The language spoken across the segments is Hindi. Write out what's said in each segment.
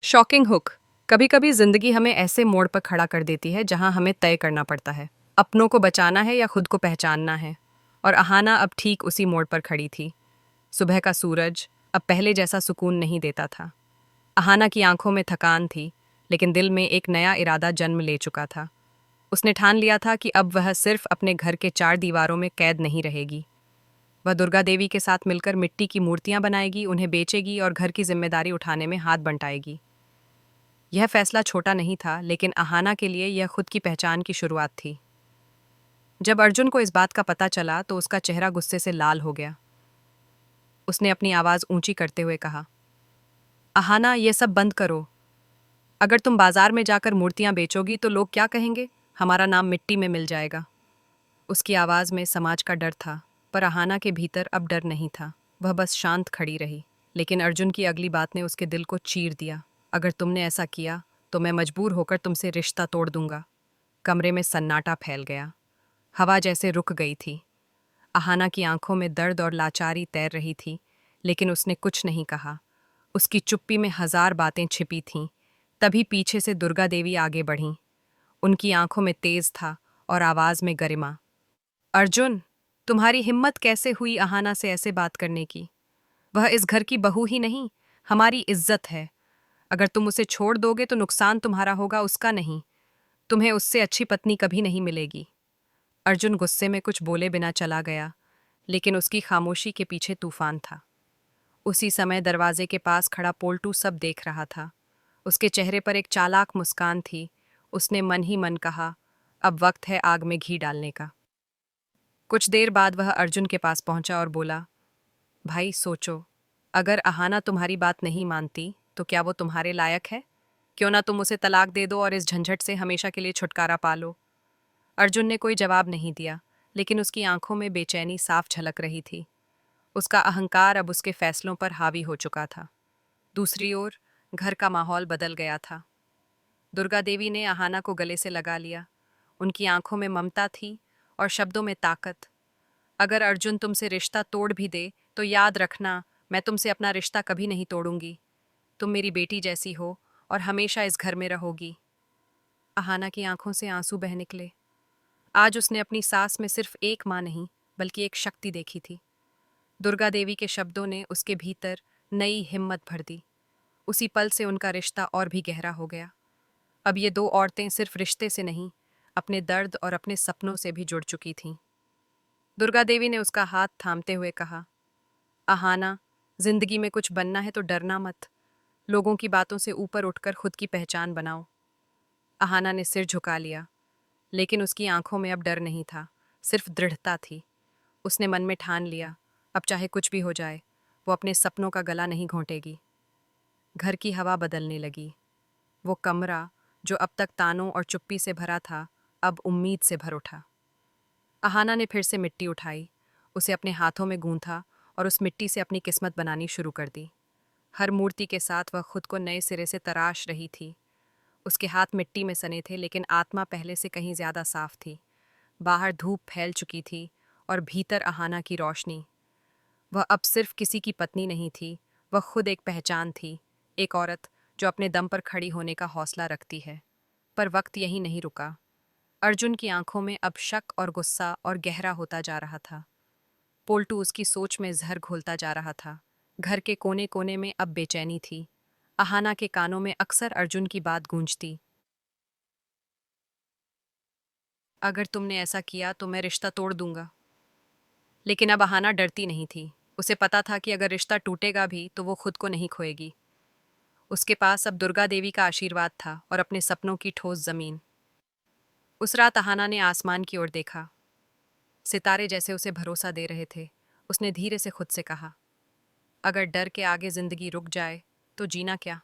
Shocking hook. कभी कभी जिंदगी हमें ऐसे मोड़ पर खड़ा कर देती है जहां हमें तय करना पड़ता है, अपनों को बचाना है या खुद को पहचानना है। और अहाना अब ठीक उसी मोड़ पर खड़ी थी। सुबह का सूरज अब पहले जैसा सुकून नहीं देता था। अहाना की आंखों में थकान थी, लेकिन दिल में एक नया इरादा जन्म ले चुका था। उसने ठान लिया था कि अब वह सिर्फ अपने घर के चार दीवारों में कैद नहीं रहेगी। वह दुर्गा देवी के साथ मिलकर मिट्टी की मूर्तियां बनाएगी, उन्हें बेचेगी और घर की जिम्मेदारी उठाने में हाथ बंटाएगी। यह फैसला छोटा नहीं था, लेकिन अहाना के लिए यह खुद की पहचान की शुरुआत थी। जब अर्जुन को इस बात का पता चला तो उसका चेहरा गुस्से से लाल हो गया। उसने अपनी आवाज ऊंची करते हुए कहा, अहाना, ये सब बंद करो। अगर तुम बाजार में जाकर मूर्तियां बेचोगी तो लोग क्या कहेंगे? हमारा नाम मिट्टी में मिल जाएगा। उसकी आवाज में समाज का डर था, पर अहाना के भीतर अब डर नहीं था। वह बस शांत खड़ी रही। लेकिन अर्जुन की अगली बात ने उसके दिल को चीर दिया। अगर तुमने ऐसा किया तो मैं मजबूर होकर तुमसे रिश्ता तोड़ दूंगा। कमरे में सन्नाटा फैल गया। हवा जैसे रुक गई थी। अहाना की आंखों में दर्द और लाचारी तैर रही थी, लेकिन उसने कुछ नहीं कहा। उसकी चुप्पी में हजार बातें छिपी थीं। तभी पीछे से दुर्गा देवी आगे बढ़ीं। उनकी आंखों में तेज था और आवाज में गरिमा। अर्जुन, तुम्हारी हिम्मत कैसे हुई अहाना से ऐसे बात करने की? वह इस घर की बहू ही नहीं, हमारी इज्जत है। अगर तुम उसे छोड़ दोगे तो नुकसान तुम्हारा होगा, उसका नहीं। तुम्हें उससे अच्छी पत्नी कभी नहीं मिलेगी। अर्जुन गुस्से में कुछ बोले बिना चला गया, लेकिन उसकी खामोशी के पीछे तूफान था। उसी समय दरवाजे के पास खड़ा पोल्टू सब देख रहा था। उसके चेहरे पर एक चालाक मुस्कान थी। उसने मन ही मन कहा, अब वक्त है आग में घी डालने का। कुछ देर बाद वह अर्जुन के पास पहुंचा और बोला, भाई सोचो, अगर अहाना तुम्हारी बात नहीं मानती तो क्या वो तुम्हारे लायक है? क्यों ना तुम उसे तलाक दे दो और इस झंझट से हमेशा के लिए छुटकारा पा लो। अर्जुन ने कोई जवाब नहीं दिया, लेकिन उसकी आंखों में बेचैनी साफ झलक रही थी। उसका अहंकार अब उसके फैसलों पर हावी हो चुका था। दूसरी ओर घर का माहौल बदल गया था। दुर्गा देवी ने अहाना को गले से लगा लिया। उनकी आंखों में ममता थी और शब्दों में ताकत। अगर अर्जुन तुमसे रिश्ता तोड़ भी दे तो याद रखना, मैं तुमसे अपना रिश्ता कभी नहीं तोड़ूंगी। तुम मेरी बेटी जैसी हो और हमेशा इस घर में रहोगी। अहाना की आंखों से आंसू बह निकले। आज उसने अपनी सास में सिर्फ एक माँ नहीं, बल्कि एक शक्ति देखी थी। दुर्गा देवी के शब्दों ने उसके भीतर नई हिम्मत भर दी। उसी पल से उनका रिश्ता और भी गहरा हो गया। अब ये दो औरतें सिर्फ रिश्ते से नहीं, अपने दर्द और अपने सपनों से भी जुड़ चुकी थीं। दुर्गा देवी ने उसका हाथ थामते हुए कहा, अहाना, जिंदगी में कुछ बनना है तो डरना मत। लोगों की बातों से ऊपर उठकर खुद की पहचान बनाओ। अहाना ने सिर झुका लिया, लेकिन उसकी आंखों में अब डर नहीं था, सिर्फ दृढ़ता थी। उसने मन में ठान लिया, अब चाहे कुछ भी हो जाए, वो अपने सपनों का गला नहीं घोंटेगी। घर की हवा बदलने लगी। वो कमरा, जो अब तक तानों और चुप्पी से भरा था, अब उम्मीद से भर उठा। अहाना ने फिर से मिट्टी उठाई, उसे अपने हाथों में गूंथा और उस मिट्टी से अपनी किस्मत बनानी शुरू कर दी। हर मूर्ति के साथ वह खुद को नए सिरे से तराश रही थी। उसके हाथ मिट्टी में सने थे, लेकिन आत्मा पहले से कहीं ज्यादा साफ थी। बाहर धूप फैल चुकी थी और भीतर अहाना की रोशनी। वह अब सिर्फ किसी की पत्नी नहीं थी, वह खुद एक पहचान थी, एक औरत जो अपने दम पर खड़ी होने का हौसला रखती है। पर वक्त यहीं नहीं रुका। अर्जुन की आंखों में अब शक और गुस्सा और गहरा होता जा रहा था। पोल्टू उसकी सोच में जहर घोलता जा रहा था। घर के कोने कोने में अब बेचैनी थी। अहाना के कानों में अक्सर अर्जुन की बात गूंजती, अगर तुमने ऐसा किया तो मैं रिश्ता तोड़ दूंगा। लेकिन अब अहाना डरती नहीं थी। उसे पता था कि अगर रिश्ता टूटेगा भी तो वो खुद को नहीं खोएगी। उसके पास अब दुर्गा देवी का आशीर्वाद था और अपने सपनों की ठोस जमीन। उस रात अहाना ने आसमान की ओर देखा। सितारे जैसे उसे भरोसा दे रहे थे। उसने धीरे से खुद से कहा, अगर डर के आगे जिंदगी रुक जाए तो जीना क्या?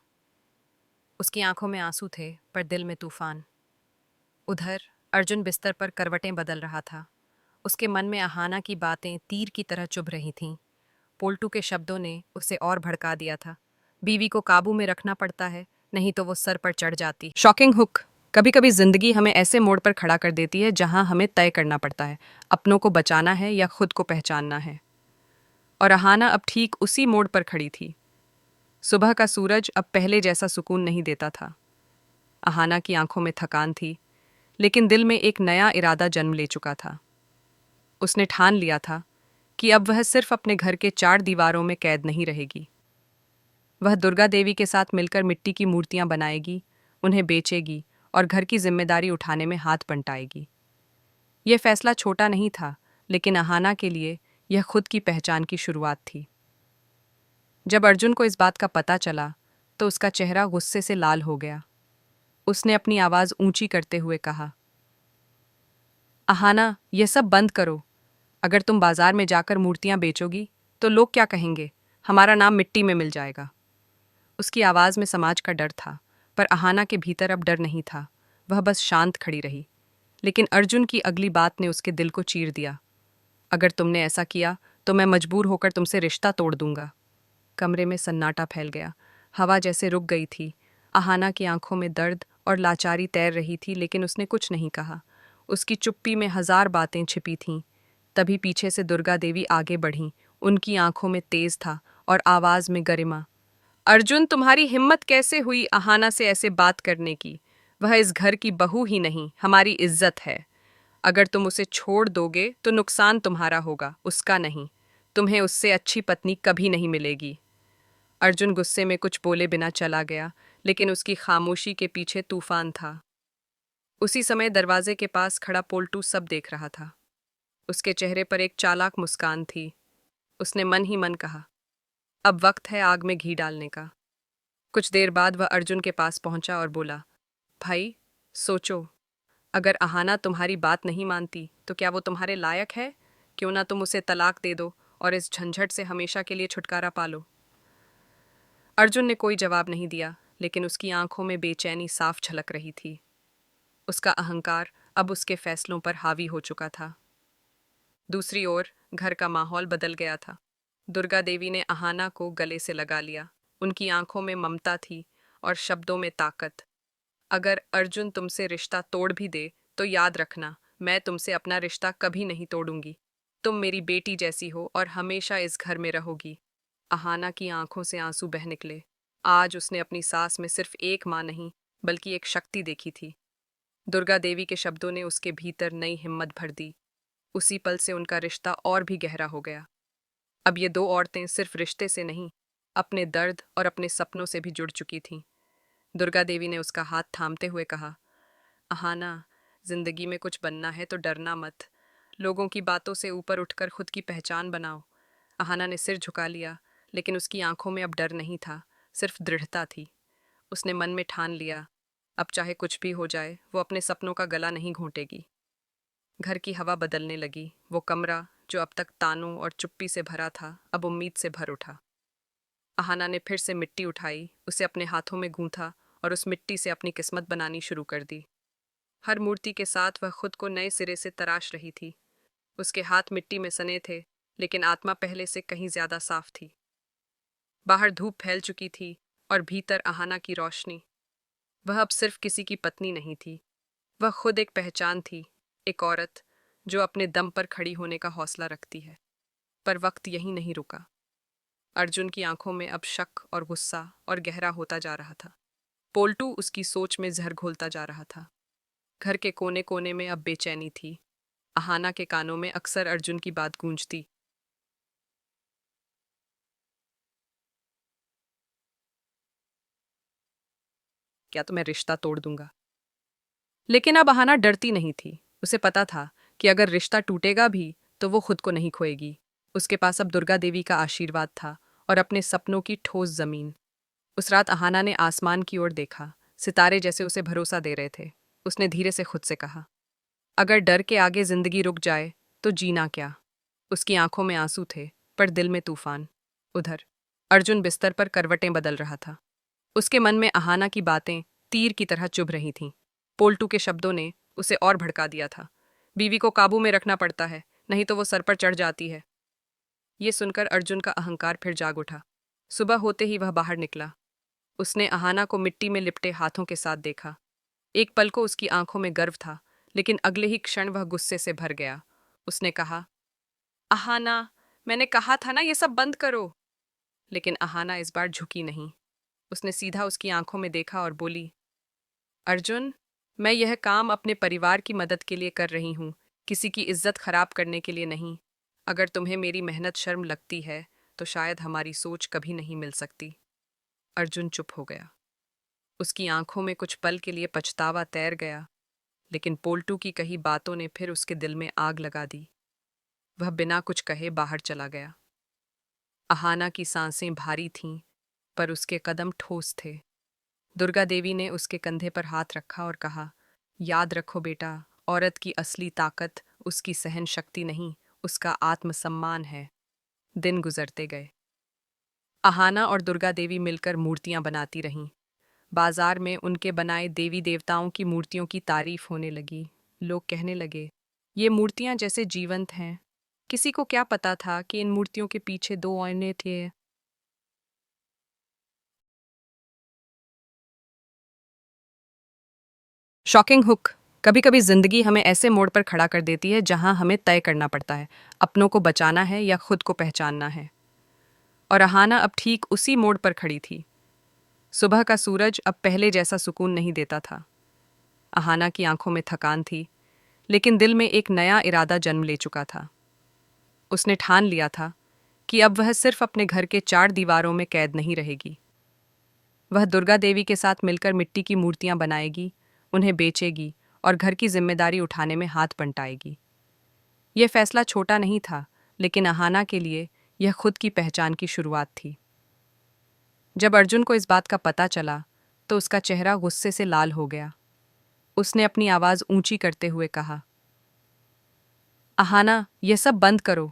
उसकी आंखों में आंसू थे, पर दिल में तूफान। उधर अर्जुन बिस्तर पर करवटें बदल रहा था। उसके मन में अहाना की बातें तीर की तरह चुभ रही थीं। पोल्टू के शब्दों ने उसे और भड़का दिया था। बीवी को काबू में रखना पड़ता है, नहीं तो वो सर पर चढ़ जाती। Shocking hook. कभी कभी जिंदगी हमें ऐसे मोड़ पर खड़ा कर देती है जहां हमें तय करना पड़ता है, अपनों को बचाना है या खुद को पहचानना है। और अहाना अब ठीक उसी मोड़ पर खड़ी थी। सुबह का सूरज अब पहले जैसा सुकून नहीं देता था। अहाना की आंखों में थकान थी, लेकिन दिल में एक नया इरादा जन्म ले चुका था। उसने ठान लिया था कि अब वह सिर्फ अपने घर के 4 दीवारों में कैद नहीं रहेगी। वह दुर्गा देवी के साथ मिलकर मिट्टी की मूर्तियां बनाएगी, उन्हें बेचेगी और घर की जिम्मेदारी उठाने में हाथ बंटाएगी। यह फैसला छोटा नहीं था, लेकिन अहाना के लिए यह खुद की पहचान की शुरुआत थी। जब अर्जुन को इस बात का पता चला, तो उसका चेहरा गुस्से से लाल हो गया। उसने अपनी आवाज ऊंची करते हुए कहा, अहाना, यह सब बंद करो। अगर तुम बाजार में जाकर मूर्तियां बेचोगी, तो लोग क्या कहेंगे? हमारा नाम मिट्टी में मिल जाएगा। उसकी आवाज में समाज का डर था, पर अहाना के भीतर अब डर नहीं था। वह बस शांत खड़ी रही। लेकिन अर्जुन की अगली बात ने उसके दिल को चीर दिया। अगर तुमने ऐसा किया, तो मैं मजबूर होकर तुमसे रिश्ता तोड़ दूंगा। कमरे में सन्नाटा फैल गया। हवा जैसे रुक गई थी। अहाना की आंखों में दर्द और लाचारी तैर रही थी, लेकिन उसने कुछ नहीं कहा। उसकी चुप्पी में 1000 बातें छिपी थीं। तभी पीछे से दुर्गा देवी आगे बढ़ीं। उनकी आंखों में तेज था और आवाज में गरिमा। अर्जुन, तुम्हारी हिम्मत कैसे हुई अहाना से ऐसे बात करने की? वह इस घर की बहू ही नहीं, हमारी इज्जत है। अगर तुम उसे छोड़ दोगे तो नुकसान तुम्हारा होगा, उसका नहीं। तुम्हें उससे अच्छी पत्नी कभी नहीं मिलेगी। अर्जुन गुस्से में कुछ बोले बिना चला गया, लेकिन उसकी खामोशी के पीछे तूफान था। उसी समय दरवाजे के पास खड़ा पोल्टू सब देख रहा था। उसके चेहरे पर एक चालाक मुस्कान थी। उसने मन ही मन कहा, अब वक्त है आग में घी डालने का। कुछ देर बाद वह अर्जुन के पास पहुंचा और बोला, भाई, सोचो, अगर अहाना तुम्हारी बात नहीं मानती, तो क्या वो तुम्हारे लायक है? क्यों ना तुम उसे तलाक दे दो और इस झंझट से हमेशा के लिए छुटकारा पा लो। अर्जुन ने कोई जवाब नहीं दिया, लेकिन उसकी आंखों में बेचैनी साफ झलक रही थी। उसका अहंकार अब उसके फैसलों पर हावी हो चुका था। दूसरी ओर घर का माहौल बदल गया था। दुर्गा देवी ने अहाना को गले से लगा लिया। उनकी आंखों में ममता थी और शब्दों में ताकत। अगर अर्जुन तुमसे रिश्ता तोड़ भी दे, तो याद रखना, मैं तुमसे अपना रिश्ता कभी नहीं तोड़ूंगी। तुम मेरी बेटी जैसी हो और हमेशा इस घर में रहोगी। अहाना की आंखों से आंसू बह निकले। आज उसने अपनी सास में सिर्फ एक माँ नहीं, बल्कि एक शक्ति देखी थी। दुर्गा देवी के शब्दों ने उसके भीतर नई हिम्मत भर दी। उसी पल से उनका रिश्ता और भी गहरा हो गया। अब ये दो औरतें सिर्फ रिश्ते से नहीं, अपने दर्द और अपने सपनों से भी जुड़ चुकी थीं। दुर्गा देवी ने उसका हाथ थामते हुए कहा, अहाना, जिंदगी में कुछ बनना है तो डरना मत। लोगों की बातों से ऊपर उठकर खुद की पहचान बनाओ। अहाना ने सिर झुका लिया, लेकिन उसकी आंखों में अब डर नहीं था, सिर्फ दृढ़ता थी। उसने मन में ठान लिया, अब चाहे कुछ भी हो जाए, वो अपने सपनों का गला नहीं घोंटेगी। घर की हवा बदलने लगी। वो कमरा, जो अब तक तानों और चुप्पी से भरा था, अब उम्मीद से भर उठा। अहाना ने फिर से मिट्टी उठाई, उसे अपने हाथों में गूंथा और उस मिट्टी से अपनी किस्मत बनानी शुरू कर दी। हर मूर्ति के साथ वह खुद को नए सिरे से तराश रही थी। उसके हाथ मिट्टी में सने थे, लेकिन आत्मा पहले से कहीं ज्यादा साफ थी। बाहर धूप फैल चुकी थी और भीतर अहाना की रोशनी। वह अब सिर्फ किसी की पत्नी नहीं थी, वह खुद एक पहचान थी, एक औरत जो अपने दम पर खड़ी होने का हौसला रखती है। पर वक्त यहीं नहीं रुका। अर्जुन की आंखों में अब शक और गुस्सा और गहरा होता जा रहा था। पोल्टू उसकी सोच में जहर घोलता जा रहा था। घर के कोने कोने में अब बेचैनी थी। अहाना के कानों में अक्सर अर्जुन की बात गूंजती, क्या तो मैं रिश्ता तोड़ दूंगा। लेकिन अब अहाना डरती नहीं थी। उसे पता था कि अगर रिश्ता टूटेगा भी, तो वो खुद को नहीं खोएगी। उसके पास अब दुर्गा देवी का आशीर्वाद था और अपने सपनों की ठोस जमीन। उस रात अहाना ने आसमान की ओर देखा। सितारे जैसे उसे भरोसा दे रहे थे। उसने धीरे से खुद से कहा, अगर डर के आगे जिंदगी रुक जाए, तो जीना क्या। उसकी आंखों में आंसू थे, पर दिल में तूफान। उधर अर्जुन बिस्तर पर करवटें बदल रहा था। उसके मन में अहाना की बातें तीर की तरह चुभ रही थीं। पोल्टू के शब्दों ने उसे और भड़का दिया था। बीवी को काबू में रखना पड़ता है, नहीं तो वो सर पर चढ़ जाती है। ये सुनकर अर्जुन का अहंकार फिर जाग उठा। सुबह होते ही वह बाहर निकला। उसने अहाना को मिट्टी में लिपटे हाथों के साथ देखा। एक पल को उसकी आंखों में गर्व था, लेकिन अगले ही क्षण वह गुस्से से भर गया। उसने कहा, अहाना, मैंने कहा था ना, ये सब बंद करो। लेकिन अहाना इस बार झुकी नहीं। उसने सीधा उसकी आंखों में देखा और बोली, अर्जुन, मैं यह काम अपने परिवार की मदद के लिए कर रही हूँ, किसी की इज्जत खराब करने के लिए नहीं। अगर तुम्हें मेरी मेहनत शर्म लगती है तो शायद हमारी सोच कभी नहीं मिल सकती। अर्जुन चुप हो गया। उसकी आंखों में कुछ पल के लिए पछतावा तैर गया, लेकिन पोल्टू की कही बातों ने फिर उसके दिल में आग लगा दी। वह बिना कुछ कहे बाहर चला गया। अहाना की सांसें भारी थीं, पर उसके कदम ठोस थे। दुर्गा देवी ने उसके कंधे पर हाथ रखा और कहा, याद रखो बेटा, औरत की असली ताकत उसकी सहन शक्ति नहीं, उसका आत्मसम्मान है। दिन गुजरते गए। अहाना और दुर्गा देवी मिलकर मूर्तियां बनाती रहीं। बाजार में उनके बनाए देवी देवताओं की मूर्तियों की तारीफ होने लगी। लोग कहने लगे, ये मूर्तियां जैसे जीवंत हैं। किसी को क्या पता था कि इन मूर्तियों के पीछे दो औने थे। Shocking hook. कभी कभी जिंदगी हमें ऐसे मोड़ पर खड़ा कर देती है जहां हमें तय करना पड़ता है, अपनों को बचाना है या खुद को पहचानना है। और अहाना अब ठीक उसी मोड़ पर खड़ी थी। सुबह का सूरज अब पहले जैसा सुकून नहीं देता था। अहाना की आंखों में थकान थी, लेकिन दिल में एक नया इरादा जन्म ले चुका था। उसने ठान लिया था कि अब वह सिर्फ अपने घर के चार दीवारों में कैद नहीं रहेगी। वह दुर्गा देवी के साथ मिलकर मिट्टी की मूर्तियां बनाएगी, उन्हें बेचेगी और घर की जिम्मेदारी उठाने में हाथ बंटाएगी। यह फैसला छोटा नहीं था, लेकिन अहाना के लिए यह खुद की पहचान की शुरुआत थी। जब अर्जुन को इस बात का पता चला, तो उसका चेहरा गुस्से से लाल हो गया। उसने अपनी आवाज ऊंची करते हुए कहा, अहाना, यह सब बंद करो।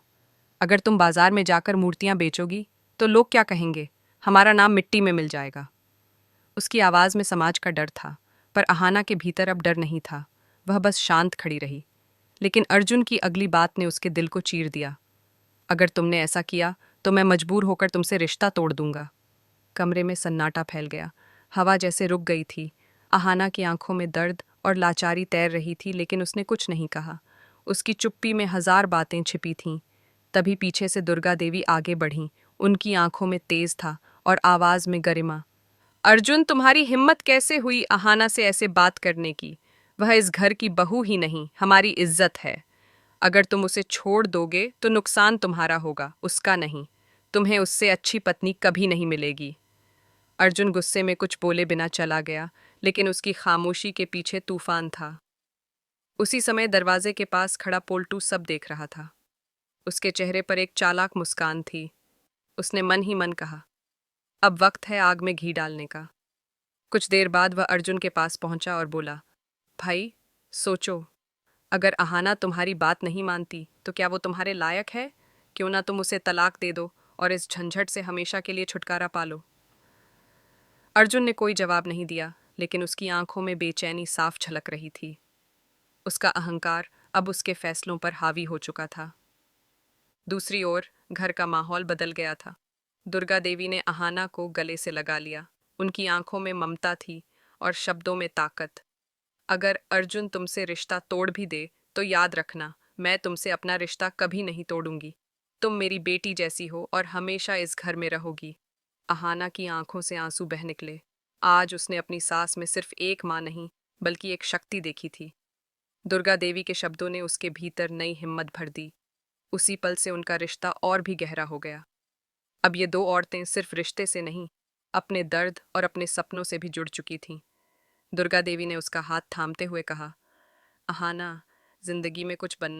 अगर तुम बाजार में जाकर मूर्तियां बेचोगी, तो लोग क्या कहेंगे? हमारा नाम मिट्टी में मिल जाएगा। उसकी आवाज में समाज का डर था, पर अहाना के भीतर अब डर नहीं था। वह बस शांत खड़ी रही। लेकिन अर्जुन की अगली बात ने उसके दिल को चीर दिया। अगर तुमने ऐसा किया, तो मैं मजबूर होकर तुमसे रिश्ता तोड़ दूंगा। कमरे में सन्नाटा फैल गया। हवा जैसे रुक गई थी। अहाना की आंखों में दर्द और लाचारी तैर रही थी, लेकिन उसने कुछ नहीं कहा। उसकी चुप्पी में हजार बातें छिपी थीं। तभी पीछे से दुर्गा देवी आगे बढ़ीं। उनकी आंखों में तेज था और आवाज में गरिमा। अर्जुन, तुम्हारी हिम्मत कैसे हुई अहाना से ऐसे बात करने की? वह इस घर की बहू ही नहीं, हमारी इज्जत है। अगर तुम उसे छोड़ दोगे तो नुकसान तुम्हारा होगा, उसका नहीं। तुम्हें उससे अच्छी पत्नी कभी नहीं मिलेगी। अर्जुन गुस्से में कुछ बोले बिना चला गया, लेकिन उसकी खामोशी के पीछे तूफान था। उसी समय दरवाजे के पास खड़ा पोल्टू सब देख रहा था। उसके चेहरे पर एक चालाक मुस्कान थी। उसने मन ही मन कहा, अब वक्त है आग में घी डालने का। कुछ देर बाद वह अर्जुन के पास पहुंचा और बोला, भाई, सोचो, अगर अहाना तुम्हारी बात नहीं मानती तो क्या वो तुम्हारे लायक है? क्यों ना तुम उसे तलाक दे दो और इस झंझट से हमेशा के लिए छुटकारा पा लो। अर्जुन ने कोई जवाब नहीं दिया, लेकिन उसकी आंखों में बेचैनी साफ झलक रही थी। उसका अहंकार अब उसके फैसलों पर हावी हो चुका था। दूसरी ओर घर का माहौल बदल गया था। दुर्गा देवी ने अहाना को गले से लगा लिया। उनकी आंखों में ममता थी और शब्दों में ताकत। अगर अर्जुन तुमसे रिश्ता तोड़ भी दे, तो याद रखना, मैं तुमसे अपना रिश्ता कभी नहीं तोड़ूंगी। तुम मेरी बेटी जैसी हो और हमेशा इस घर में रहोगी। अहाना की आंखों से आंसू बह निकले। आज उसने अपनी सास में सिर्फ एक माँ नहीं, बल्कि एक शक्ति देखी थी। दुर्गा देवी के शब्दों ने उसके भीतर नई हिम्मत भर दी। उसी पल से उनका रिश्ता और भी गहरा हो गया। अब ये दो औरतें सिर्फ रिश्ते से नहीं, अपने दर्द और अपने सपनों से भी जुड़ चुकी थीं। दुर्गा देवी ने उसका हाथ थामते हुए कहा, अहाना, जिंदगी में कुछ बनना